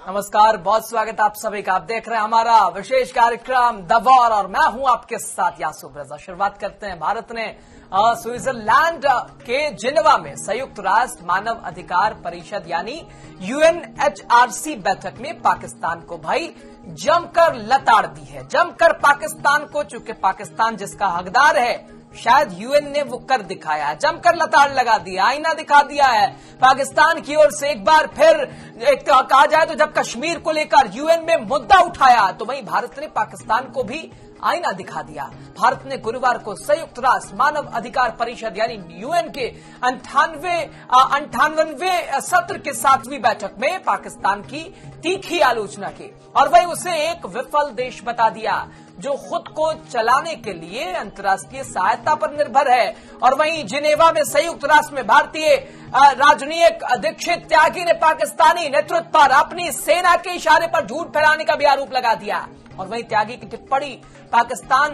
नमस्कार, बहुत स्वागत आप सभी का। आप देख रहे हैं हमारा विशेष कार्यक्रम द वॉर और मैं हूं आपके साथ यासूब रजा। शुरुआत करते हैं। भारत ने स्विट्जरलैंड के जिनेवा में संयुक्त राष्ट्र मानव अधिकार परिषद यानी UNHRC बैठक में पाकिस्तान को भाई जमकर लताड़ दी है। जमकर पाकिस्तान को, चूंकि पाकिस्तान जिसका हकदार है, शायद UN ने वो कर दिखाया है, जमकर लताड़ लगा दिया, आईना दिखा दिया है पाकिस्तान की ओर से। एक बार फिर एक कहा जाए तो जब कश्मीर को लेकर UN में मुद्दा उठाया तो वहीं भारत ने पाकिस्तान को भी आईना दिखा दिया। भारत ने गुरुवार को संयुक्त राष्ट्र मानव अधिकार परिषद यानी UN के 98वें सत्र के 7वीं बैठक में पाकिस्तान की तीखी आलोचना की और वही उसे एक विफल देश बता दिया जो खुद को चलाने के लिए अंतर्राष्ट्रीय सहायता पर निर्भर है। और वहीं जिनेवा में संयुक्त राष्ट्र में भारतीय राजनयिक दीक्षित त्यागी ने पाकिस्तानी नेतृत्व पर अपनी सेना के इशारे पर झूठ फैलाने का भी आरोप लगा दिया। और वहीं त्यागी की टिप्पणी पाकिस्तान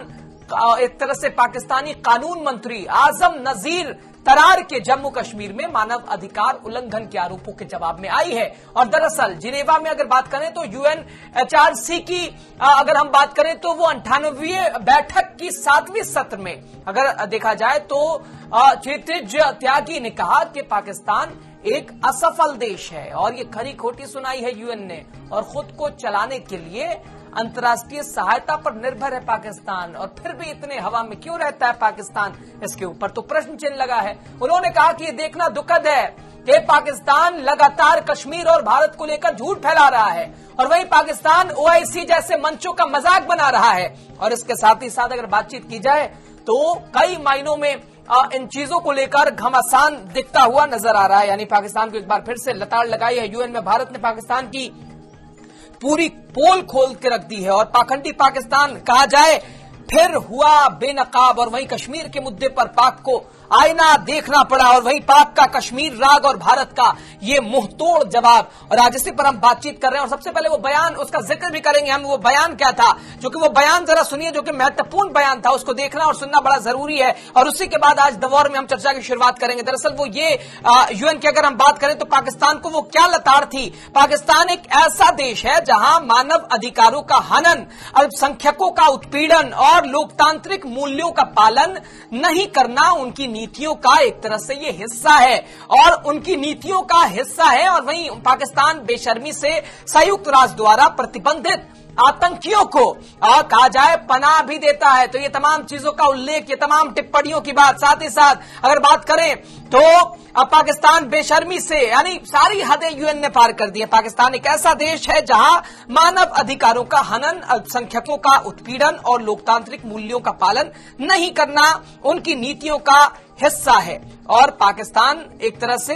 एक तरह से पाकिस्तानी कानून मंत्री आजम नजीर तरार के जम्मू कश्मीर में मानव अधिकार उल्लंघन के आरोपों के जवाब में आई है। और दरअसल जिनेवा में अगर बात करें तो UNHRC की अगर हम बात करें तो वो 98वीं बैठक की 7वीं सत्र में अगर देखा जाए तो क्षितिज त्यागी ने कहा कि पाकिस्तान एक असफल देश है और ये खरी खोटी सुनाई है UN ने और खुद को चलाने के लिए अंतर्राष्ट्रीय सहायता पर निर्भर है पाकिस्तान। और फिर भी इतने हवा में क्यों रहता है पाकिस्तान, इसके ऊपर तो प्रश्न चिन्ह लगा है। उन्होंने कहा कि ये देखना दुखद है कि पाकिस्तान लगातार कश्मीर और भारत को लेकर झूठ फैला रहा है और वहीं पाकिस्तान OIC जैसे मंचों का मजाक बना रहा है। और इसके साथ ही साथ अगर बातचीत की जाए तो कई मायनों में इन चीजों को लेकर घमासान दिखता हुआ नजर आ रहा है। यानी पाकिस्तान को एक बार फिर से लताड़ लगाई है UN में। भारत ने पाकिस्तान की पूरी पोल खोल के रख दी है और पाखंडी पाकिस्तान कहा जाए फिर हुआ बेनकाब। और वहीं कश्मीर के मुद्दे पर पाक को आईना देखना पड़ा और वहीं पाक का कश्मीर राग और भारत का ये मुंहतोड़ जवाब। और आज इसी पर हम बातचीत कर रहे हैं और सबसे पहले वो बयान, उसका जिक्र भी करेंगे हम। वो बयान क्या था, जो कि वो बयान जरा सुनिए, जो कि महत्वपूर्ण बयान था, उसको देखना और सुनना बड़ा जरूरी है। और उसी के बाद आज द वॉर में हम चर्चा की शुरुआत करेंगे। दरअसल वो ये UN की अगर हम बात करें तो पाकिस्तान को वो क्या लताड़ थी। पाकिस्तान एक ऐसा देश है जहां मानव अधिकारों का हनन, अल्पसंख्यकों का उत्पीड़न और लोकतांत्रिक मूल्यों का पालन नहीं करना उनकी नीतियों का एक तरह से ये हिस्सा है और उनकी नीतियों का हिस्सा है। और वहीं पाकिस्तान बेशर्मी से संयुक्त राष्ट्र द्वारा प्रतिबंधित आतंकियों को कहा जाए पनाह भी देता है। तो ये तमाम चीजों का उल्लेख, ये तमाम टिप्पणियों की बात, साथ ही साथ अगर बात करें तो पाकिस्तान बेशर्मी से यानी सारी हदें UN ने पार कर दी है। पाकिस्तान एक ऐसा देश है जहां मानव अधिकारों का हनन, अल्पसंख्यकों का उत्पीड़न और लोकतांत्रिक मूल्यों का पालन नहीं करना उनकी नीतियों का हिस्सा है। और पाकिस्तान एक तरह से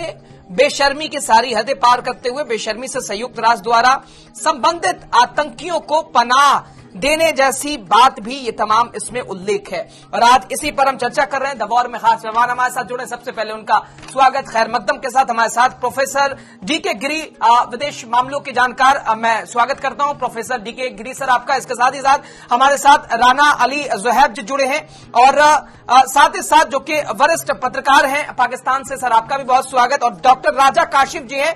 बेशर्मी की सारी हदें पार करते हुए बेशर्मी से संयुक्त राष्ट्र द्वारा संबंधित आतंकियों को पनाह देने जैसी बात भी ये तमाम इसमें उल्लेख है। और आज इसी पर हम चर्चा कर रहे हैं। द वॉर में खास मेहमान हमारे साथ जुड़े, सबसे पहले उनका स्वागत। खैर मकदम के साथ हमारे साथ प्रोफेसर DK गिरी, विदेश मामलों के जानकार, मैं स्वागत करता हूं प्रोफेसर DK गिरी सर आपका। इसके साथ ही साथ हमारे साथ राना अली ज़ुहैब जी जुड़े हैं और साथ ही साथ जो कि वरिष्ठ पत्रकार हैं पाकिस्तान से, सर आपका भी बहुत स्वागत। और डॉक्टर राजा काशिफ जी हैं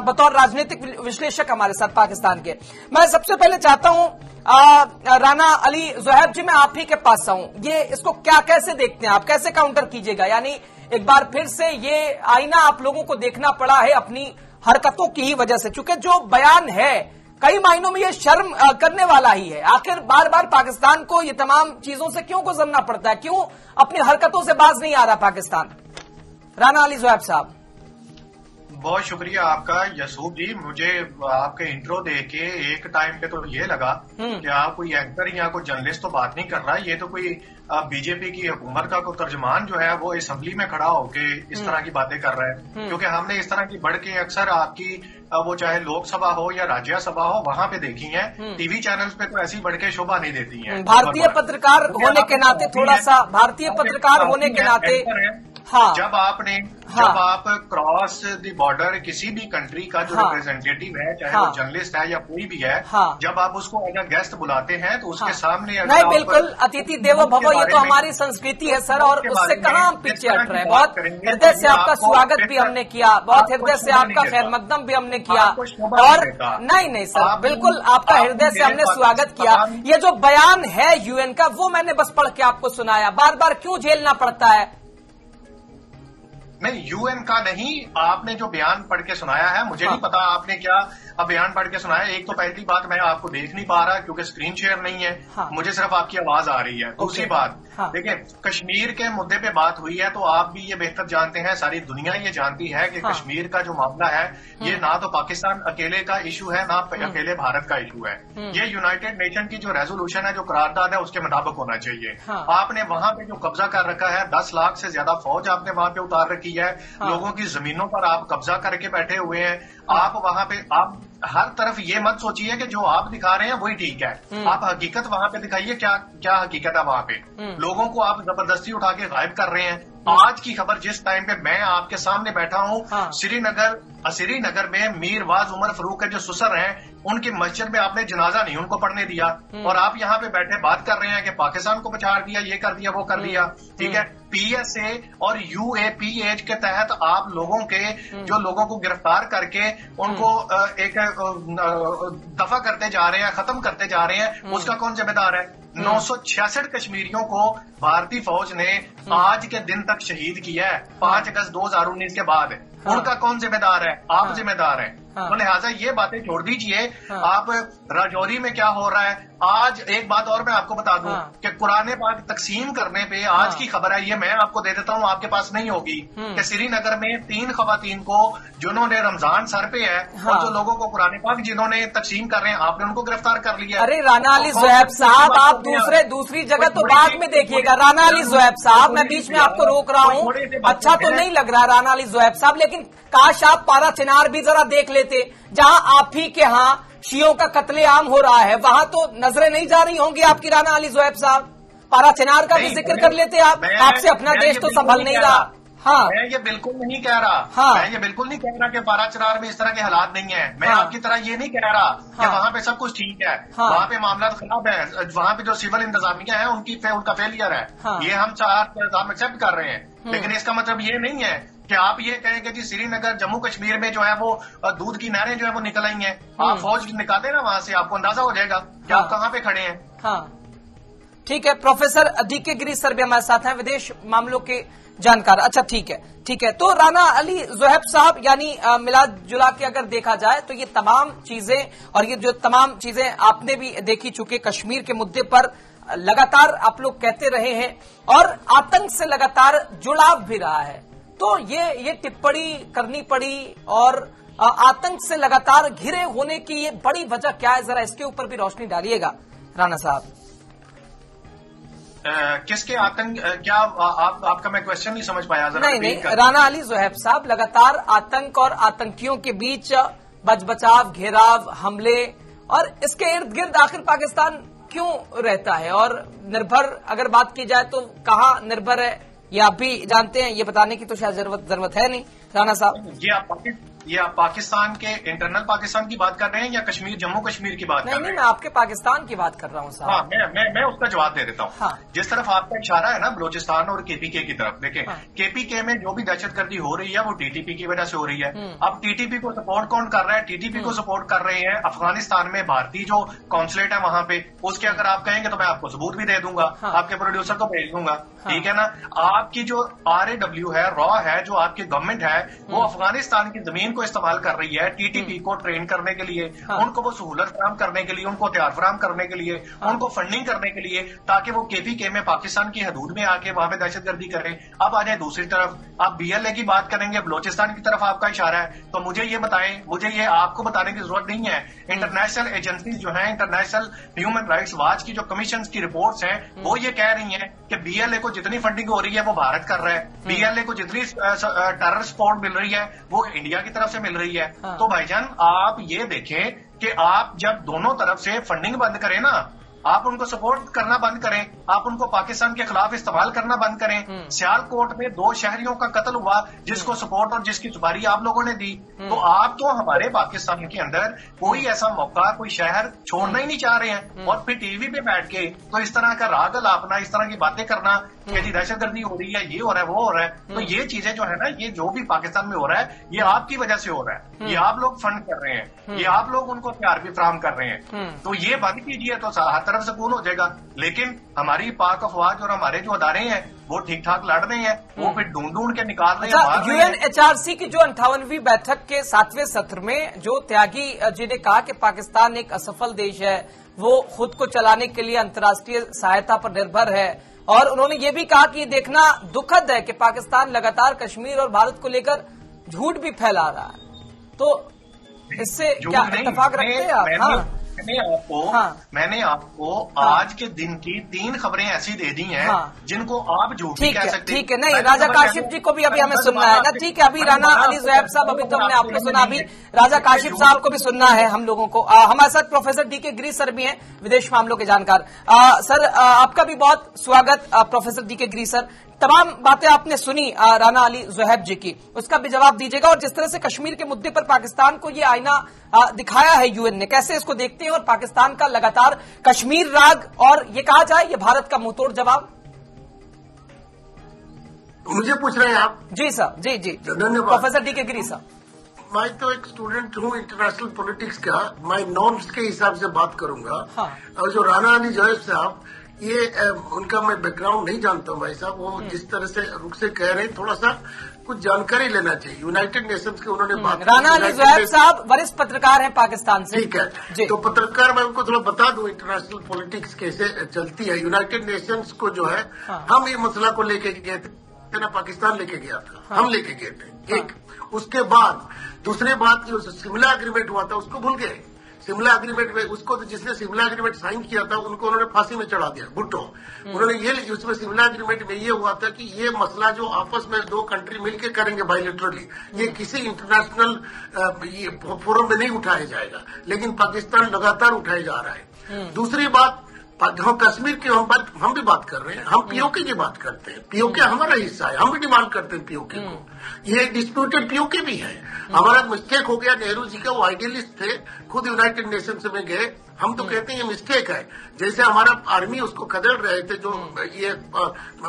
बतौर राजनीतिक विश्लेषक हमारे साथ पाकिस्तान के। मैं सबसे पहले चाहता हूं राना अली ज़ुहैब जी, मैं आप ही के पास आऊं। ये इसको क्या कैसे देखते हैं आप, कैसे काउंटर कीजिएगा? यानी एक बार फिर से ये आईना आप लोगों को देखना पड़ा है अपनी हरकतों की ही वजह से, चूंकि जो बयान है कई मायनों में ये शर्म करने वाला ही है। आखिर बार बार पाकिस्तान को ये तमाम चीजों से क्यों गुजरना पड़ता है, क्यों अपनी हरकतों से बाज नहीं आ रहा पाकिस्तान? राना अली ज़ुहैब साहब। बहुत शुक्रिया आपका यासूब जी। मुझे आपके इंट्रो देख के एक टाइम पे तो ये लगा कि आप कोई एंकर या कोई जर्नलिस्ट तो बात नहीं कर रहा, ये तो कोई बीजेपी की हुकूमत का कोई तर्जमान जो है वो असेंबली में खड़ा होके इस तरह की बातें कर रहा है। क्योंकि हमने इस तरह की बढ़ के अक्सर आपकी वो चाहे लोकसभा हो या राज्यसभा हो वहां पे देखी है, टीवी चैनल्स पे तो ऐसी बढ़ के शोभा नहीं देती है। भारतीय पत्रकार होने के नाते थोड़ा सा, भारतीय पत्रकार होने के नाते हाँ, जब आप क्रॉस द बॉर्डर किसी भी कंट्री का जो रिप्रेजेंटेटिव है, चाहे वो जर्नलिस्ट है या कोई भी है, जब आप उसको एज अ गेस्ट बुलाते हैं तो उसके सामने नहीं, बिल्कुल अतिथि देवो भव, ये तो हमारी संस्कृति है सर, और उससे कहाँ हम पीछे हट रहे हैं। बहुत हृदय से आपका स्वागत भी हमने किया, बहुत हृदय से आपका खैर मकदम भी हमने किया, और नहीं सर, बिल्कुल आपका हृदय से हमने स्वागत किया। ये जो बयान है यूएन का, वो मैंने बस पढ़ के आपको सुनाया, बार बार क्यों झेलना पड़ता है? नहीं, यूएन का नहीं, आपने जो बयान पढ़ के सुनाया है, मुझे नहीं पता आपने क्या बयान पढ़ के सुनाया। एक तो पहली बात, मैं आपको देख नहीं पा रहा क्योंकि स्क्रीन शेयर नहीं है, मुझे सिर्फ आपकी आवाज आ रही है। दूसरी बात, देखिए, कश्मीर के मुद्दे पे बात हुई है तो आप भी ये बेहतर जानते हैं, सारी दुनिया ये जानती है कि कश्मीर का जो मामला है ये ना तो पाकिस्तान अकेले का इशू है, ना अकेले भारत का इशू है। ये यूनाइटेड नेशन की जो रेजोल्यूशन है, जो करारदाद है, उसके मुताबिक होना चाहिए। आपने वहां पे जो कब्जा कर रखा है, 10 लाख से ज्यादा फौज आपने वहां पे उतार रखी है, लोगों की जमीनों पर आप कब्जा करके बैठे हुए हैं। आप वहां पे आप हर तरफ ये मत सोचिए कि जो आप दिखा रहे हैं वही ठीक है, आप हकीकत वहां पे दिखाइए, क्या हकीकत है वहां पे। लोगों को आप जबरदस्ती उठा के गायब कर रहे हैं। आज की खबर, जिस टाइम पे मैं आपके सामने बैठा हूँ, श्रीनगर में मीरवाज उमर फरूक के जो ससुर हैं, उनकी मस्जिद में आपने जनाजा नहीं उनको पढ़ने दिया, और आप यहाँ पे बैठे बात कर रहे हैं कि पाकिस्तान को बचा दिया, ये कर दिया, वो कर दिया। ठीक है, PSA और UAPH के तहत आप लोगों को गिरफ्तार करके उनको एक दफा करते जा रहे हैं, खत्म करते जा रहे हैं, उसका कौन जिम्मेदार है? 966 कश्मीरियों को भारतीय फौज ने आज के दिन तक शहीद किया है, 5 अगस्त 2019 के बाद। उनका कौन जिम्मेदार है? आप जिम्मेदार हैं। तो लिहाजा ये बातें छोड़ दीजिए। आप राजौरी में क्या हो रहा है आज, एक बात और मैं आपको बता दूं कि कुरान पाक तकसीम करने पे आज की खबर है, ये मैं आपको दे देता हूँ, आपके पास नहीं होगी, कि श्रीनगर में 3 खवातीन को, जिन्होंने रमजान सर पे है, और जो लोगों को कुरान पाक जिन्होंने तकसीम कर रहे हैं, आपने उनको गिरफ्तार कर लिया। अरे राना अली ज़ुहैब साहब, आप दूसरी जगह तो बाद में देखिएगा। राना अली ज़ुहैब साहब, मैं बीच में आपको रोक रहा हूँ, अच्छा तो नहीं लग रहा राना अली ज़ुहैब साहब, लेकिन काश आप पारा चिनार भी जरा देख लेते, जहां आप ही के यहाँ शियों का कत्लेआम हो रहा है, वहां तो नजरें नहीं जा रही होंगी आपकी राना अली ज़ुहैब साहब। पारा चिनार का भी जिक्र कर लेते आप, आपसे अपना देश तो संभल नहीं रहा। मैं ये बिल्कुल नहीं कह रहा, मैं ये बिल्कुल नहीं कह रहा कि पारा चिनार में इस तरह के हालात नहीं है। मैं आपकी तरह ये नहीं कह रहा कि वहां पे सब कुछ ठीक है, वहां पे मामला खराब है, वहां पे जो सिविल इंतजामिया है उनका फेलियर है, ये हम एक्सेप्ट कर रहे हैं। लेकिन इसका मतलब ये नहीं है कि आप ये कहें कि जी श्रीनगर जम्मू कश्मीर में जो है वो दूध की नहरें जो है वो निकल आई हैं, आप फौज निकाले ना वहां से, आपको अंदाजा हो जाएगा कि आप कहाँ पे खड़े हैं। ठीक है, प्रोफेसर DK गिरीश सर भी हमारे साथ हैं, विदेश मामलों के जानकार। अच्छा ठीक है, तो राना अली ज़ुहैब साहब, यानी मिला जुला के अगर देखा जाए तो ये तमाम चीजें, और ये जो तमाम चीजें आपने भी देखी चुके, कश्मीर के मुद्दे पर लगातार आप लोग कहते रहे हैं, और आतंक से लगातार जुड़ाव भी रहा है, तो ये टिप्पणी करनी पड़ी, और आतंक से लगातार घिरे होने की ये बड़ी वजह क्या है, जरा इसके ऊपर भी रोशनी डालिएगा राणा साहब। किसके आतंक, क्या आपका मैं क्वेश्चन नहीं समझ पाया जरा। नहीं, राना अली ज़ुहैब साहब, लगातार आतंक और आतंकियों के बीच बचाव, घेराव, हमले, और इसके इर्द गिर्द आखिर पाकिस्तान क्यों रहता है, और निर्भर अगर बात की जाए तो कहाँ निर्भर है, ये आप भी जानते हैं, ये बताने की तो शायद जरूरत है नहीं राणा साहब। ये आप पाकिस्तान के इंटरनल पाकिस्तान की बात कर रहे हैं या कश्मीर, जम्मू कश्मीर की बात कर रहे हैं? नहीं, मैं आपके पाकिस्तान की बात कर रहा हूँ साहब। हाँ, मैं उसका जवाब दे देता हूँ। जिस तरफ आपका इशारा है ना, बलोचिस्तान और KPK की तरफ, देखें KPK में जो भी दहशतगर्दी हो रही है वो TTP की वजह से हो रही है। अब TTP को सपोर्ट कौन कर रहा है? TTP को सपोर्ट कर रहे हैं अफगानिस्तान में भारतीय जो कॉन्सुलेट है वहां पे, उसके अगर आप कहेंगे तो मैं आपको सबूत भी दे दूंगा, आपके प्रोड्यूसर को भेज दूंगा, ठीक है ना। आपकी जो RAW है, रॉ है, जो आपकी गवर्नमेंट है, वो अफगानिस्तान की जमीन को इस्तेमाल कर रही है TTP को ट्रेन करने के लिए, उनको वो सहूलत फराहम करने के लिए, उनको हथियार फराहम करने के लिए, उनको फंडिंग करने के लिए, ताकि वो KPK में पाकिस्तान की हदूद में आके वहां पे दहशतगर्दी करें। अब आ जाए दूसरी तरफ, आप BLA की बात करेंगे, बलोचिस्तान की तरफ आपका इशारा है, तो मुझे ये बताएं, मुझे ये आपको बताने की जरूरत नहीं है। इंटरनेशनल एजेंसीज जो है, इंटरनेशनल ह्यूमन राइट्स वॉच की जो कमीशन की रिपोर्ट्स हैं, वो ये कह रही हैं कि BLA को जितनी फंडिंग हो रही है वो भारत कर रहा है, BLA को जितनी टेरर सपोर्ट मिल रही है वो इंडिया की तरफ से मिल रही है। तो भाईजान आप ये देखें कि आप जब दोनों तरफ से फंडिंग बंद करें ना, आप उनको सपोर्ट करना बंद करें, आप उनको पाकिस्तान के खिलाफ इस्तेमाल करना बंद करें। सियालकोट में 2 शहरियों का कत्ल हुआ, जिसको सपोर्ट और जिसकी जुबारी आप लोगों ने दी। तो आप तो हमारे पाकिस्तान के अंदर कोई ऐसा मौका, कोई शहर छोड़ना ही नहीं चाह रहे हैं, और फिर टीवी पे बैठ के तो इस तरह का राग अलापना, इस तरह की बातें करना कि जी दहशतगर्दी हो रही है, ये हो रहा है, वो हो रहा है। तो ये चीजें जो है ना, ये जो भी पाकिस्तान में हो रहा है, ये आपकी वजह से हो रहा है। ये आप लोग फंड कर रहे हैं, ये आप लोग उनको प्यार भी फराहम कर रहे हैं। तो ये बंद कीजिए तो हर तरफ सुकून हो जाएगा। लेकिन हमारी पाक अफवाज और हमारे जो अदारे हैं वो ठीक ठाक लड़ रहे हैं, वो फिर ढूंढ के निकाल रहे हैं। UNHRC की जो 58वीं बैठक के 7वें सत्र में जो त्यागी जी ने कहा कि पाकिस्तान एक असफल देश है, वो खुद को चलाने के लिए अंतर्राष्ट्रीय सहायता पर निर्भर है, और उन्होंने ये भी कहा कि ये देखना दुखद है कि पाकिस्तान लगातार कश्मीर और भारत को लेकर झूठ भी फैला रहा है। तो इससे क्या इत्तेफाक रखते हैं आप? मैंने आपको आज के दिन की 3 खबरें ऐसी दे दी हैं जिनको आप झूठ कह सकते हैं। ठीक है, नहीं राजा काशिफ जी को भी अभी हमें सुनना है ना। ठीक है, अभी राना अली ज़ुहैब साहब, अभी तो हमने आपको सुना, अभी राजा काशिफ साहब को भी सुनना है हम लोगों को। हमारे साथ प्रोफेसर डीके गिरी सर भी हैं, विदेश मामलों के जानकार। सर आपका भी बहुत स्वागत। प्रोफेसर डीके गिरी सर, तमाम बातें आपने सुनी राना अली ज़ुहैब जी की, उसका भी जवाब दीजिएगा। और जिस तरह से कश्मीर के मुद्दे पर पाकिस्तान को ये आईना दिखाया है यूएन ने, कैसे इसको देखते हैं, और पाकिस्तान का लगातार कश्मीर राग, और ये कहा जाए ये भारत का मुंहतोड़ जवाब। मुझे पूछ रहे हैं आप? जी सर, जी जी, धन्यवाद। प्रोफेसर डीके गिरी सर, मैं तो एक स्टूडेंट हूँ इंटरनेशनल पॉलिटिक्स का, मैं नॉर्म्स के हिसाब से बात करूंगा। और जो राना अली ज़ुहैब साहब, ये उनका मैं बैकग्राउंड नहीं जानता हूँ भाई साहब, वो जिस तरह से रुख से कह रहे हैं, थोड़ा सा कुछ जानकारी लेना चाहिए। यूनाइटेड नेशंस के उन्होंने बात, राना अली ज़ुहैब साहब वरिष्ठ पत्रकार हैं पाकिस्तान से। ठीक है, तो पत्रकार मैं उनको थोड़ा बता दूं इंटरनेशनल पॉलिटिक्स कैसे चलती है। यूनाइटेड नेशंस को जो है, हम ये मसला को लेके गए थे ना, पाकिस्तान लेके गया था, हम लेके गए थे। एक उसके बाद दूसरी बात, जो शिमला एग्रीमेंट हुआ था उसको भूल गए। शिमला एग्रीमेंट में उसको, जिसने शिमला एग्रीमेंट साइन किया था उनको उन्होंने फांसी में चढ़ा दिया, भुट्टो। उन्होंने ये, उसमें शिमला एग्रीमेंट में ये हुआ था कि ये मसला जो आपस में 2 कंट्री मिलकर करेंगे बायलैटरली, ये किसी इंटरनेशनल फोरम में नहीं उठाया जाएगा, लेकिन पाकिस्तान लगातार उठाया जा रहा है। दूसरी बात, हम कश्मीर की हम भी बात कर रहे हैं, हम पीओके की बात करते हैं, पीओके हमारा हिस्सा है, हम भी डिमांड करते हैं पीओके को। ये डिस्प्यूटेड पीओके भी है। हमारा मिस्टेक हो गया, नेहरू जी का वो आइडियलिस्ट थे, खुद यूनाइटेड नेशंस में गए, हम तो कहते हैं ये मिस्टेक है। जैसे हमारा आर्मी उसको खदेड़ रहे थे, जो ये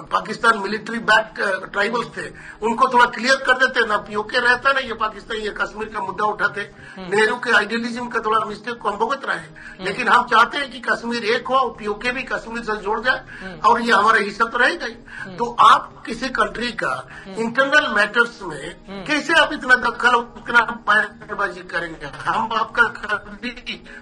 पाकिस्तान मिलिट्री बैक ट्राइबल्स थे, उनको थोड़ा क्लियर कर देते ना, पीओके रहता ना, ये पाकिस्तान ये कश्मीर का मुद्दा उठाते। नेहरू के आइडियलिज्म का थोड़ा मिस्टेक को हम भुगत रहे हैं, लेकिन हम चाहते हैं कि कश्मीर एक हो, पीओके भी कश्मीर से जोड़ जाए, और ये हमारा हिस्सा तो रहेगा ही। तो आप किसी कंट्री का इंटरनल मैटर्स में कैसे आप इतना दखल, इतना बयानबाजी करेंगे? हम आपका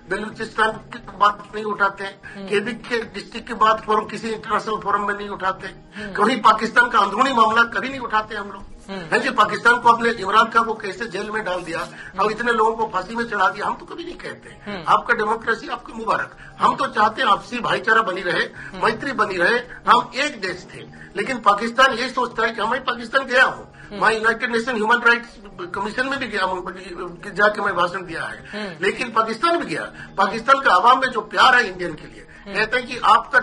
बलूचिस्तान की बात नहीं उठाते, केबी के डिस्ट्रिक्ट की बात फोरम, किसी इंटरनेशनल फोरम में नहीं उठाते, कभी पाकिस्तान का अंदरूनी मामला कभी नहीं उठाते हम लोग। है जी, पाकिस्तान को अपने इमरान खान को कैसे जेल में डाल दिया और इतने लोगों को फांसी में चढ़ा दिया, हम तो कभी नहीं कहते। आपका डेमोक्रेसी, आपको मुबारक। हम तो चाहते हैं आपसी भाईचारा बनी रहे, मैत्री बनी रहे, हम एक देश थे। लेकिन पाकिस्तान यही सोचता है कि मैं पाकिस्तान गया हूँ, मैं United nation human rights commission में भी गया हूँ, जाके मैं भाषण दिया है, लेकिन पाकिस्तान भी गया। पाकिस्तान का आवाम में जो प्यार है इंडियन के लिए, कहते हैं कि आपका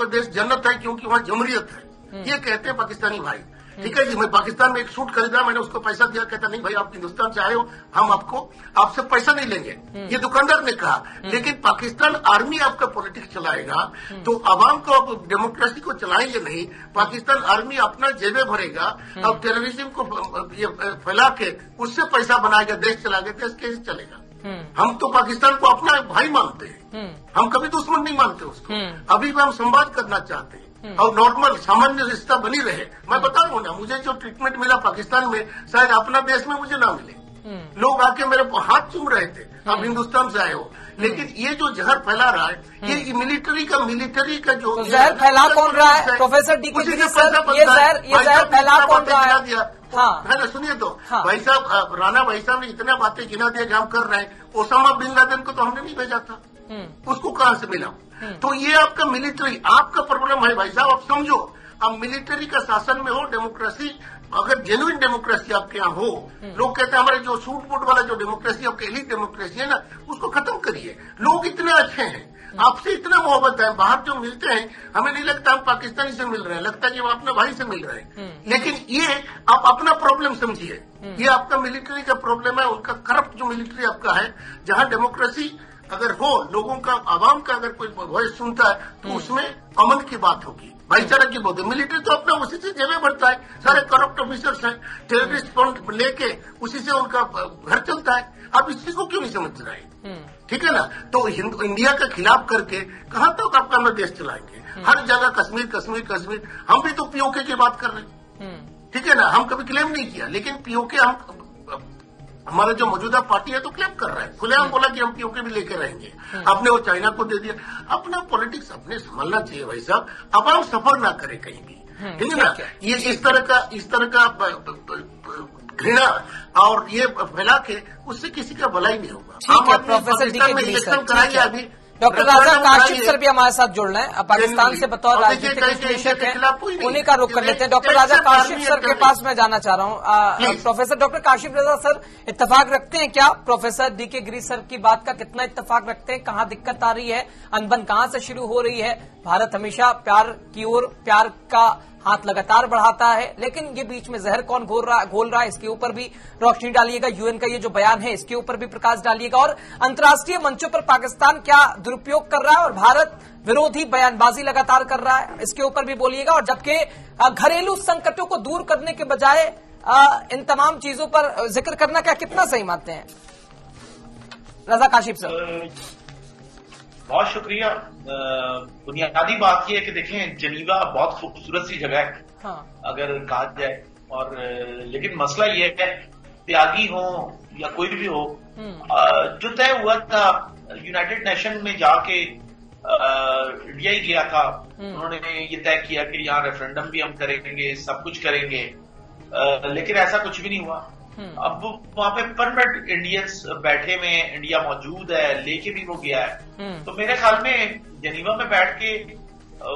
देश जन्नत है क्योंकि वहाँ जमहूरियत है, ये कहते हैं पाकिस्तानी भाई। ठीक है जी, मैं पाकिस्तान में एक सूट खरीदा, मैंने उसको पैसा दिया, कहता नहीं भाई आप हिंदुस्तान से आए हो, हम आपसे पैसा नहीं लेंगे, ये दुकानदार ने कहा। लेकिन पाकिस्तान आर्मी आपका पॉलिटिक्स चलाएगा तो आवाम को आप डेमोक्रेसी को चलाएंगे नहीं। पाकिस्तान आर्मी अपना जेबें भरेगा और टेररिज्म को फैला के उससे पैसा बनाएगा, देश चलाएगा, देश कैसे चलेगा? हम तो पाकिस्तान को अपना भाई मानते हैं, हम कभी दुश्मन नहीं मानते उसको। अभी भी हम संवाद करना चाहते हैं और नॉर्मल सामान्य रिश्ता बनी रहे। मैं बता रहा हूँ ना, मुझे जो ट्रीटमेंट मिला पाकिस्तान में शायद अपना देश में मुझे ना मिले। लोग आके मेरे हाथ चूम रहे थे, आप हिंदुस्तान से आए हो, लेकिन ये जो जहर फैला रहा है, ये मिलिट्री का जो जहर फैला कौन रहा है? प्रोफेसर डीके गिरी सर, ये जहर फैला कौन रहा है? है ना, सुनिए तो भाई साहब, राणा भाई साहब ने इतना बातें गिना दिया कि हम कर रहे हैं। ओसामा बिन लादेन को तो हमने नहीं भेजा था, उसको कहां से मिला? तो ये आपका मिलिट्री, आपका प्रॉब्लम है भाई साहब, आप समझो। अब मिलिट्री का शासन में हो, डेमोक्रेसी, अगर जेन्युइन डेमोक्रेसी आपके यहाँ हो, लोग कहते हैं हमारे जो सूट बूट वाला जो डेमोक्रेसी, आपकी एलीट डेमोक्रेसी है ना, उसको खत्म करिए। लोग इतने अच्छे हैं, आपसे इतना मोहब्बत है, बाहर जो मिलते हैं हमें नहीं लगता हम पाकिस्तानी से मिल रहे हैं, लगता है कि वो अपने भाई से मिल रहे हैं। लेकिन ये आप अपना प्रॉब्लम समझिए, ये आपका मिलिट्री का प्रॉब्लम है, उनका करप्ट जो मिलिट्री आपका है। जहां डेमोक्रेसी अगर हो, लोगों का, आवाम का अगर कोई वॉइस सुनता है तो उसमें अमन की बात होगी, भाईचारा की बात है। मिलिट्री तो अपना उसी से जेबें भरता है, सारे करप्ट ऑफिसर्स हैं, टेररिस्ट फंड लेके उसी से उनका घर चलता है। आप इस चीज को क्यों नहीं समझ रहे हैं? ठीक है ना? तो इंडिया के खिलाफ करके कहां तक आप अपना देश चलाएंगे? हर जगह कश्मीर कश्मीर कश्मीर। हम भी तो पीओके की बात कर रहे हैं, ठीक है ना? हम कभी क्लेम नहीं किया, लेकिन पीओके हमारा जो मौजूदा पार्टी है तो क्लेम कर रहा है, खुलेआम बोला कि हम पीओके भी लेके रहेंगे। आपने वो चाइना को दे दिया। अपना पॉलिटिक्स अपने संभालना चाहिए भाई साहब, अब हम सफर ना करें कहीं भी, ठीक है ना? ये इस तरह का घृणा और ये फैला के उससे किसी का भला ही नहीं होगा। ठीक है प्रोफेसर डी के गिरी सर, कराइए अभी। डॉक्टर राजा काशिफ सर भी हमारे साथ जुड़ रहे हैं, पाकिस्तान से बतौर राजनीतिक विश्लेषक हैं, उन्हीं का रुख कर लेते हैं। डॉक्टर राजा काशिफ सर के पास मैं जाना चाह रहा हूं। प्रोफेसर डॉक्टर काशिफ रजा सर, इत्तेफाक रखते हैं क्या प्रोफेसर डी के गिरी सर की बात का? कितना इत्तेफाक रखते हैं? कहां दिक्कत आ रही है? अनबन कहां से शुरू हो रही है? भारत हमेशा प्यार की ओर, प्यार का हाथ लगातार बढ़ाता है, लेकिन ये बीच में जहर कौन घोल रहा है, इसके ऊपर भी रोशनी डालिएगा। यूएन का ये जो बयान है इसके ऊपर भी प्रकाश डालिएगा, और अंतर्राष्ट्रीय मंचों पर पाकिस्तान क्या दुरुपयोग कर रहा है और भारत विरोधी बयानबाजी लगातार कर रहा है, इसके ऊपर भी बोलिएगा। और जबकि घरेलू संकटों को दूर करने के बजाय इन तमाम चीजों पर जिक्र करना क्या कितना सही मानते हैं? रजा काशिफ सर। बहुत शुक्रिया। बुनियादी बात यह है कि देखें, जनीवा बहुत खूबसूरत सी जगह है, हाँ। अगर कहा जाए, और लेकिन मसला यह है, त्यागी हो या कोई भी हो, जो तय हुआ था यूनाइटेड नेशन में जाके इंडिया ही गया था, उन्होंने ये तय किया कि यहाँ रेफरेंडम भी हम करेंगे, सब कुछ करेंगे, लेकिन ऐसा कुछ भी नहीं हुआ। अब वहां पे परमानेंट इंडियंस बैठे हुए हैं, इंडिया मौजूद है, लेके भी वो गया है। तो मेरे ख्याल में जनीवा में बैठ के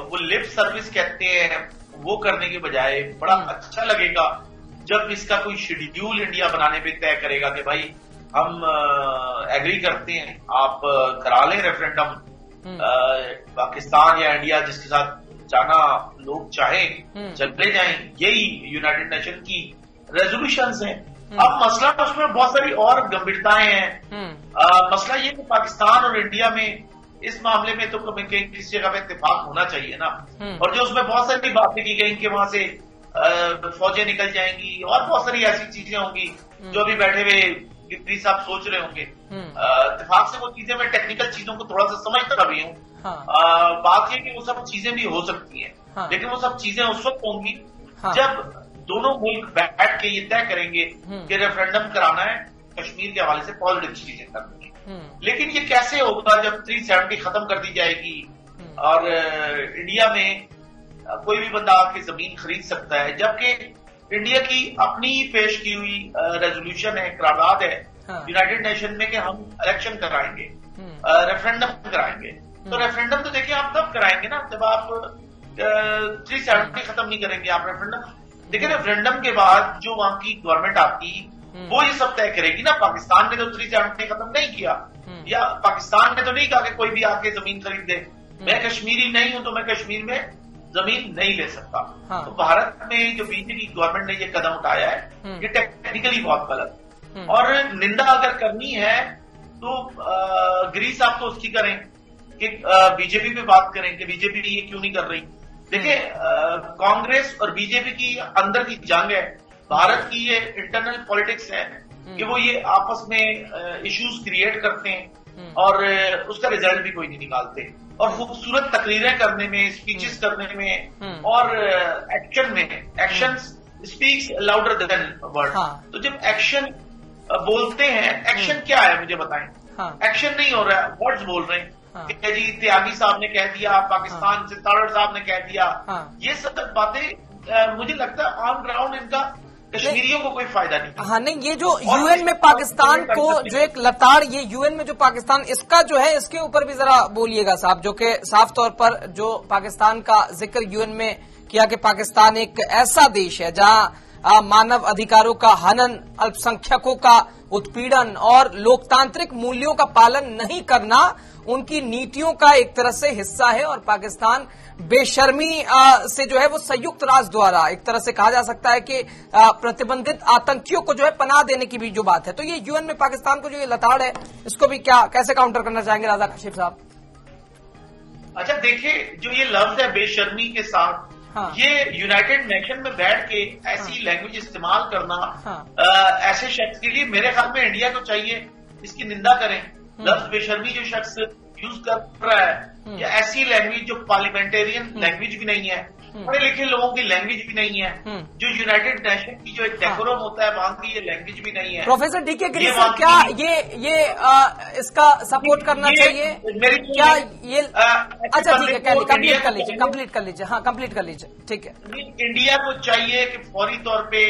वो लिप सर्विस कहते हैं वो करने के बजाय बड़ा अच्छा लगेगा जब इसका कोई शेड्यूल इंडिया बनाने पे तय करेगा कि भाई हम एग्री करते हैं, आप करा लें रेफरेंडम, पाकिस्तान या इंडिया जिसके साथ जाना लोग चाहें चले जाएं। यही यूनाइटेड नेशन की रेजोल्यूशंस हैं। अब मसला उसमें बहुत सारी और गंभीरताएं हैं। मसला ये कि पाकिस्तान और इंडिया में इस मामले में तो किसी जगह पे इत्तेफाक होना चाहिए ना, और जो उसमें बहुत सारी बातें की गई कि वहां से फौजें निकल जाएंगी और बहुत सारी ऐसी चीजें होंगी जो अभी बैठे हुए गिरी साहब सोच रहे होंगे। इत्तेफाक से वो चीजें, मैं टेक्निकल चीजों को थोड़ा सा समझता भी हूँ। बात यह कि वो सब चीजें भी हो सकती हैं, लेकिन वो सब चीजें उस वक्त होंगी जब दोनों मुल्क बैठ के ये तय करेंगे कि रेफरेंडम कराना है, कश्मीर के हवाले से पॉजिटिव चीजें करनी है। लेकिन ये कैसे होगा जब 370 खत्म कर दी जाएगी और इंडिया में कोई भी बंदा आके जमीन खरीद सकता है, जबकि इंडिया की अपनी पेश की हुई रेजोल्यूशन है, करारदाद है यूनाइटेड नेशन में कि हम इलेक्शन कराएंगे, रेफरेंडम कराएंगे। तो रेफरेंडम तो देखिए आप तब कराएंगे ना जब आप 370 खत्म नहीं करेंगे, आप रेफरेंडम देखिए। रेफरेंडम के बाद जो वहां की गवर्नमेंट आती वो ये सब तय करेगी ना। पाकिस्तान ने तो 370 खत्म नहीं किया, या पाकिस्तान ने तो नहीं कहा कि कोई भी आके जमीन खरीद दे, मैं कश्मीरी नहीं हूं तो मैं कश्मीर में जमीन नहीं ले सकता। तो भारत में जो बीजेपी गवर्नमेंट ने ये कदम उठाया है ये टेक्निकली बहुत गलत, और निंदा अगर करनी है तो गिरी साहब तो उसकी करें कि बीजेपी पे बात करें कि बीजेपी ये क्यों नहीं कर रही। देखिए, कांग्रेस और बीजेपी की अंदर की जंग है, भारत की ये इंटरनल पॉलिटिक्स है कि वो ये आपस में इश्यूज क्रिएट करते हैं और उसका रिजल्ट भी कोई नहीं निकालते, और खूबसूरत तकरीरें करने में, स्पीचेस करने में और एक्शन में, action speaks louder than word. तो जब एक्शन बोलते हैं, एक्शन क्या है मुझे बताएं? एक्शन नहीं हो रहा है, वर्ड्स बोल रहे हैं कि जी त्यागी साहब ने कह दिया, पाकिस्तान से तारड़ साहब ने कह दिया, ये सब बातें मुझे लगता है ऑन ग्राउंड इनका कश्मीरियों को कोई फायदा नहीं। हाँ नहीं, ये जो यूएन में पाकिस्तान को जो एक लताड़, ये यूएन में जो पाकिस्तान इसका जो है, इसके ऊपर भी जरा बोलिएगा साहब, जो कि साफ तौर पर जो पाकिस्तान का जिक्र यूएन में किया कि पाकिस्तान एक ऐसा देश है जहां मानव अधिकारों का हनन, अल्पसंख्यकों का उत्पीड़न और लोकतांत्रिक मूल्यों का पालन नहीं करना उनकी नीतियों का एक तरह से हिस्सा है। और पाकिस्तान बेशर्मी से जो है वो संयुक्त राष्ट्र द्वारा एक तरह से कहा जा सकता है कि प्रतिबंधित आतंकियों को जो है पनाह देने की भी जो बात है, तो ये यूएन में पाकिस्तान को जो ये लताड़ है, इसको भी कैसे काउंटर करना चाहेंगे राजा काशिफ साहब? अच्छा देखिए, जो ये लफ्ज है बेशर्मी के साथ, हाँ। ये यूनाइटेड नेशन में बैठ के ऐसी लैंग्वेज इस्तेमाल करना, हाँ। ऐसे शख्स के लिए मेरे ख्याल में इंडिया को चाहिए इसकी निंदा करें। लफ्ज बेशर्मी जो शख्स यूज कर रहा है, या ऐसी लैंग्वेज जो पार्लियामेंटेरियन लैंग्वेज भी नहीं है, पढ़े लिखे लोगों की लैंग्वेज भी नहीं है, जो यूनाइटेड नेशन की जो एक डेकोरम होता है वहां की ये लैंग्वेज भी नहीं है। प्रोफेसर डीके गिरीसर, क्या ये इसका सपोर्ट करना चाहिए क्या? ये अच्छा ठीक है, कंप्लीट कर लीजिए। हाँ, कंप्लीट कर लीजिए, ठीक है। इंडिया को चाहिए कि फौरी तौर पे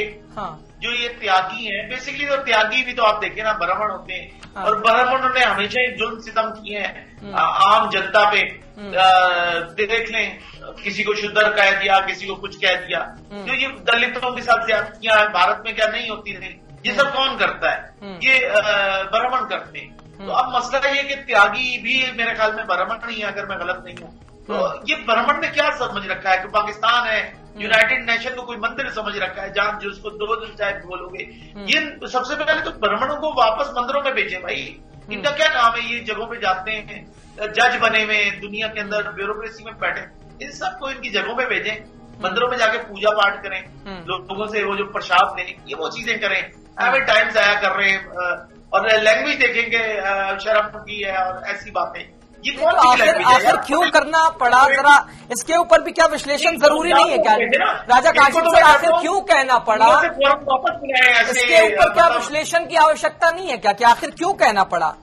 जो ये त्यागी हैं, बेसिकली तो त्यागी भी तो आप देखें ना ब्राह्मण होते हैं, और ब्राह्मणों ने हमेशा ही जुल्म सितम किए हैं आम जनता पे। देख लें, किसी को शुद्र कह दिया, किसी को कुछ कह दिया, जो ये दलितों के साथ ज्यादतियां भारत में क्या नहीं होती नहीं, ये सब कौन करता है? ये ब्राह्मण करते हैं। तो अब मसला ये कि त्यागी भी मेरे ख्याल में ब्राह्मण नहीं है, अगर मैं गलत नहीं हूं। तो ये ब्राह्मण ने क्या समझ रखा है कि पाकिस्तान है, यूनाइटेड नेशन को कोई मंदिर समझ रखा है, जहां जो उसको दो दिन चाहे बोलोगे। ये सबसे पहले तो ब्राह्मणों को वापस मंदिरों में भेजे भाई, इनका क्या काम है? ये जगहों पे जाते हैं, जज बने हुए दुनिया के अंदर ब्यूरोक्रेसी में बैठे, इन सबको इनकी जगहों पे भेजें, मंदिरों में जाके पूजा पाठ करें, लोगों से वो जो प्रसाद लें, ये वो चीजें करें। एवरी टाइम जाया कर रहे हैं, और लैंग्वेज देखेंगे शर्म की है और ऐसी बातें। ये कौन सी लैंग्वेज है? आखिर क्यों करना पड़ा? जरा इसके ऊपर भी क्या विश्लेषण जरूरी नहीं है क्या राजा काशिफ सर? आखिर क्यों कहना पड़ा? इसके ऊपर क्या विश्लेषण की आवश्यकता नहीं है क्या कि आखिर क्यों कहना पड़ा?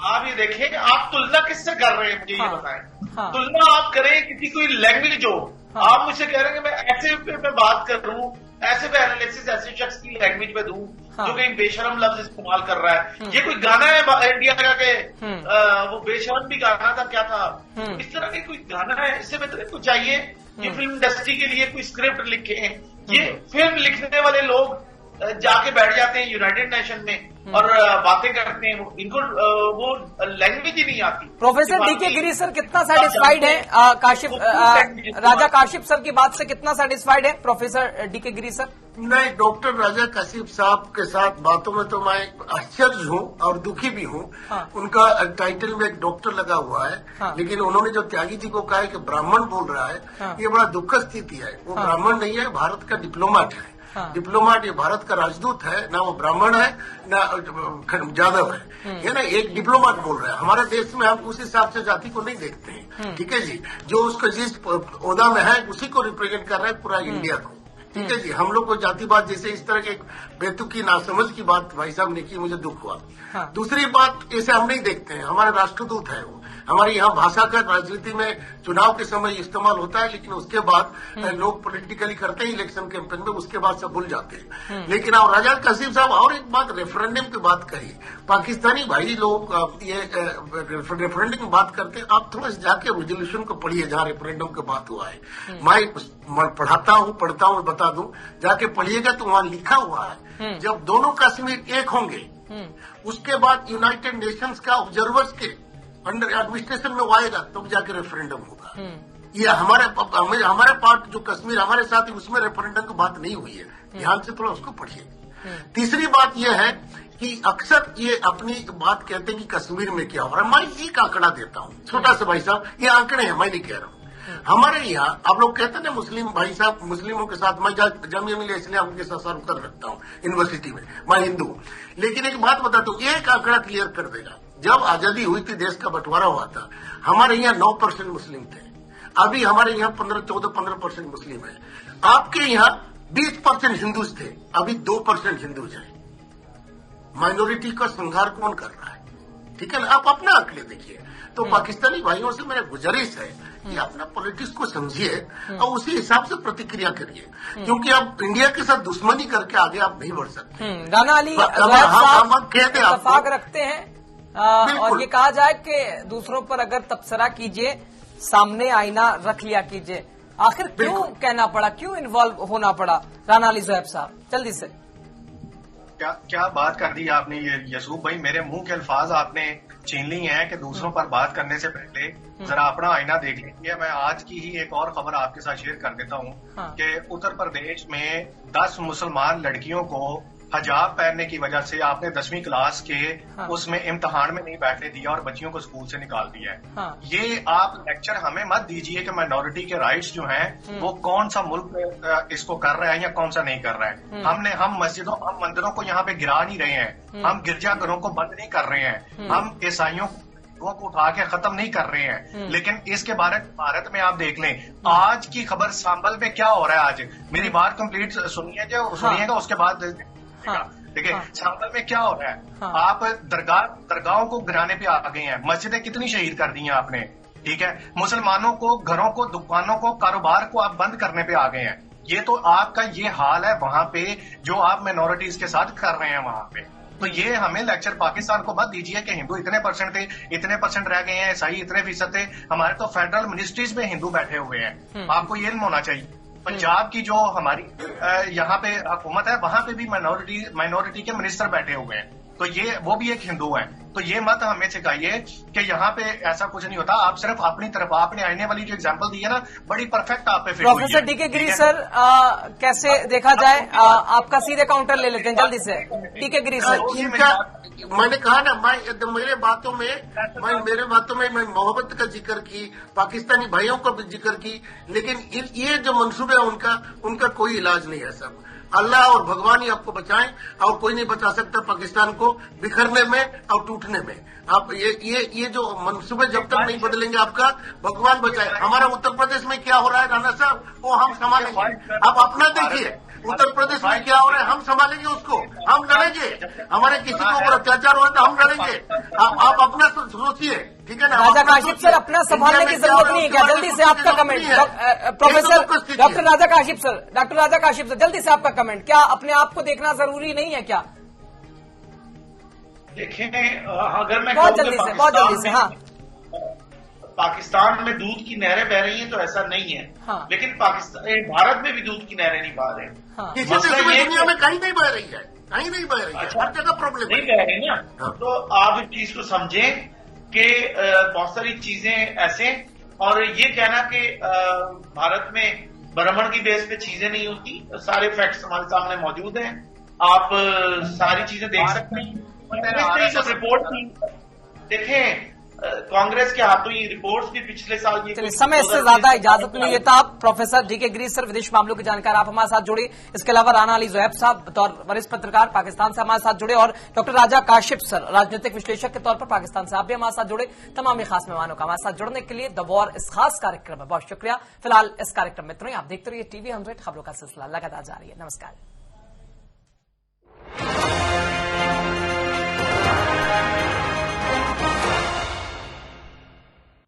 आप ये देखें, आप तुलना किससे कर रहे हैं, मुझे ये बताएं। तुलना आप करें किसी कोई लैंग्वेज हो, आप मुझसे कह रहे हैं कि मैं ऐसे पे मैं बात कर रहा हूँ, ऐसे पे एनालिसिस ऐसे शख्स की लैंग्वेज में दूं जो कहीं बेशरम लफ्ज इस्तेमाल कर रहा है। ये कोई गाना है इंडिया का के वो बेशरम भी गाना था, क्या था? इस तरह के कोई गाना है, इससे बेहतर कुछ चाहिए। ये फिल्म इंडस्ट्री के लिए कोई स्क्रिप्ट लिखे हैं, ये फिल्म लिखने वाले लोग जाके बैठ जाते हैं यूनाइटेड नेशन में और बातें करते हैं, इनको वो लैंग्वेज ही नहीं आती। प्रोफेसर डीके गिरी सर कितना सेटिस्फाइड है काशिफ राजा काशिफ सर की बात से? कितना सेटिस्फाइड है प्रोफेसर डीके गिरी सर? नहीं, डॉक्टर राजा काशिफ साहब के साथ बातों में तो मैं आश्चर्य हूँ और दुखी भी हूँ। उनका टाइटल में एक डॉक्टर लगा हुआ है, लेकिन उन्होंने जो त्यागी जी को कहा है कि ब्राह्मण बोल रहा है, ये बड़ा दुखद स्थिति है। वो ब्राह्मण नहीं है, भारत का डिप्लोमेट है। डिप्लोमेट, ये भारत का राजदूत है, ना वो ब्राह्मण है ना जादव है ना, एक डिप्लोमेट बोल रहा है। हमारे देश में हम उस हिसाब से जाति को नहीं देखते हैं, ठीक है जी। जो उसको जिस ओहदा में है उसी को रिप्रेजेंट कर रहा है पूरा इंडिया को, ठीक है जी। हम लोग को जातिवाद जैसे इस तरह के बेतुकी नासमझ की बात भाई साहब ने की, मुझे दुख हुआ। दूसरी बात, इसे हम नहीं देखते हैं, हमारे राष्ट्रदूत है वो। हमारे यहाँ भाषा का राजनीति में चुनाव के समय इस्तेमाल होता है, लेकिन उसके बाद लोग पॉलिटिकली करते हैं इलेक्शन कैंपेन में, उसके बाद सब भूल जाते हैं। लेकिन अब राजा काशिफ साहब और एक बात, रेफरेंडम की बात कही, पाकिस्तानी भाई लोग ये रेफरेंडम की बात करते हैं। आप थोड़ा जाके रेजोल्यूशन को पढ़िए जहाँ रेफरेंडम की बात हुआ है। मैं पढ़ता हूँ, बता दूं, जाके पढ़िएगा तो वहाँ लिखा हुआ है जब दोनों कश्मीर एक होंगे उसके बाद यूनाइटेड नेशंस का ऑब्जर्वर्स के अंडर एडमिनिस्ट्रेशन में वो आएगा तब जाके रेफरेंडम होगा। ये हमारे पार्ट जो कश्मीर हमारे साथ है उसमें रेफरेंडम की बात नहीं हुई है, ध्यान से थोड़ा उसको पढ़िए। तीसरी बात यह है कि अक्सर ये अपनी बात कहते हैं कि कश्मीर में क्या हो रहा है। मैं एक आंकड़ा देता हूँ छोटा सा भाई साहब, ये आंकड़े हैं, मैं नहीं कह रहा हूँ। हमारे यहाँ आप लोग कहते हैं ना मुस्लिम भाई साहब, मुस्लिमों के साथ मैं जामिया मिलिया इसलिए उनके साथ सर्व कर रखता हूँ यूनिवर्सिटी में, मैं हिंदू हूँ। लेकिन एक बात बताता हूँ, एक आंकड़ा क्लियर कर देगा। जब आजादी हुई थी, देश का बंटवारा हुआ था, हमारे यहाँ 9% मुस्लिम थे। अभी हमारे यहाँ 14-15% मुस्लिम है। आपके यहाँ 20% हिंदूज थे, अभी 2% हिंदूज हैं। माइनॉरिटी का संहार कौन कर रहा है? ठीक है ना, आप अपना आंकड़े देखिए। तो पाकिस्तानी भाइयों से मेरा गुजारिश है कि अपना पॉलिटिक्स को समझिए और उसी हिसाब से प्रतिक्रिया करिए, क्योंकि आप इंडिया के साथ दुश्मनी करके आगे आप नहीं बढ़ सकते। राना अली इत्तेफाक रखते हैं और ये कहा जाए कि दूसरों पर अगर तबसरा कीजिए, सामने आईना रख लिया कीजिए। आखिर क्यों कहना पड़ा, क्यों इन्वॉल्व होना पड़ा राना अली ज़ोहैब साहब, जल्दी से? क्या बात कर दी आपने यसूफ भाई, मेरे मुंह के अल्फाज आपने छीन ली हैं कि दूसरों पर बात करने से पहले जरा अपना आईना देख लीजिए। मैं आज की ही एक और खबर आपके साथ शेयर कर देता हूं कि उत्तर प्रदेश में 10 मुसलमान लड़कियों को हिजाब पहनने की वजह से आपने 10वीं क्लास के उसमें इम्तिहान में नहीं बैठने दिया और बच्चियों को स्कूल से निकाल दिया है। ये आप लेक्चर हमें मत दीजिए कि माइनॉरिटी के राइट्स जो हैं वो कौन सा मुल्क इसको कर रहा है या कौन सा नहीं कर रहा है। हम मंदिरों को यहाँ पे गिरा नहीं रहे हैं, हम गिरजाघरों को बंद नहीं कर रहे हैं, हम ईसाइयों को उठा के खत्म नहीं कर रहे हैं। लेकिन इसके भारत में आप देख लें, आज की खबर सांबल में क्या हो रहा है। आज मेरी बात कंप्लीट सुनिएगा, उसके बाद देखिए सांबल में क्या हो रहा है। आप दरगाहों को गिराने पे आ गए हैं, मस्जिदें कितनी शहीद कर दी हैं आपने, ठीक है। मुसलमानों को, घरों को, दुकानों को, कारोबार को आप बंद करने पे आ गए हैं। ये तो आपका ये हाल है वहां पे जो आप माइनॉरिटीज के साथ कर रहे हैं वहां पे। तो ये हमें लेक्चर पाकिस्तान को मत दीजिए कि हिंदू इतने परसेंट थे, इतने परसेंट रह गए हैं, ईसाई इतने फीसद थे। हमारे तो फेडरल मिनिस्ट्रीज में हिंदू बैठे हुए हैं, आपको ये होना चाहिए। पंजाब की जो हमारी यहाँ पे हुकूमत है वहां पे भी माइनॉरिटी के मिनिस्टर बैठे हुए हैं, तो ये वो भी एक हिंदू है। तो ये मत हमें सिखाइए कि यहाँ पे ऐसा कुछ नहीं होता। आप सिर्फ अपनी तरफ, आपने आने वाली जो एग्जांपल दी है ना, बड़ी परफेक्ट आप पे फिट हुई है। प्रोफेसर डीके गिरी सर, कैसे देखा जाए, आपका सीधे काउंटर ले लेते हैं जल्दी से। डीके गिरी सर, मैंने कहा ना, मेरे बातों में मैं मोहब्बत का जिक्र की, पाकिस्तानी भाइयों का भी जिक्र की, लेकिन ये जो मंसूबे है उनका कोई इलाज नहीं है सब। अल्लाह और भगवान ही आपको बचाएं, और कोई नहीं बचा सकता पाकिस्तान को बिखरने में और टूटने में। आप ये जो मंसूबे जब तक नहीं बदलेंगे आपका, भगवान बचाए। हमारा उत्तर प्रदेश में क्या हो रहा है राना साहब, वो हम संभालेंगे। आप अपना देखिए उत्तर प्रदेश में क्या हो रहा है, हम संभालेंगे उसको, हम लड़ेंगे। हमारे किसी के ऊपर अत्याचार हो तो हम लड़ेंगे। आप अपना सोचिए, ठीक है ना। राजा काशिफ सर, अपना संभालने की जरूरत नहीं है क्या? जल्दी से आपका कमेंट प्रोफेसर डॉक्टर राजा काशिफ सर, जल्दी से आपका कमेंट। क्या अपने आप को देखना जरूरी नहीं है क्या? देखें, अगर मैं बहुत जल्दी से हाँ, पाकिस्तान में दूध की नहरें बह रही हैं तो ऐसा नहीं है, लेकिन भारत में भी दूध की नहरें नहीं बह रहे। दुनिया में कहीं नहीं बह रही है, हर जगह प्रॉब्लम नहीं बह रही ना। तो आप इस चीज को समझें कि बहुत सारी चीजें ऐसे, और ये कहना कि भारत में ब्राह्मण की बेस पे चीजें नहीं होती, सारे फैक्ट्स हमारे सामने मौजूद हैं, आप सारी चीजें देख सकते हैं। रिपोर्ट थी, देखें, कांग्रेस के हाथों ही रिपोर्ट्स भी पिछले साल ये समय से ज्यादा इजाजत नहीं लेता। आप प्रोफेसर डीके गिरी सर, विदेश मामलों के जानकार, आप हमारे साथ जुड़े। इसके अलावा राना अली ज़ोहैब साहब बतौर वरिष्ठ पत्रकार पाकिस्तान से हमारे साथ जुड़े, और डॉक्टर राजा काशिफ सर राजनीतिक विश्लेषक के तौर पर पाकिस्तान से आप भी हमारे साथ जुड़े। तमाम ही खास मेहमानों का हमारे साथ जुड़ने के लिए द वॉर इस खास कार्यक्रम में बहुत शुक्रिया। फिलहाल इस कार्यक्रम में इतना ही। आप देखते रहिए TV 100, खबरों का सिलसिला लगातार जारी है। नमस्कार।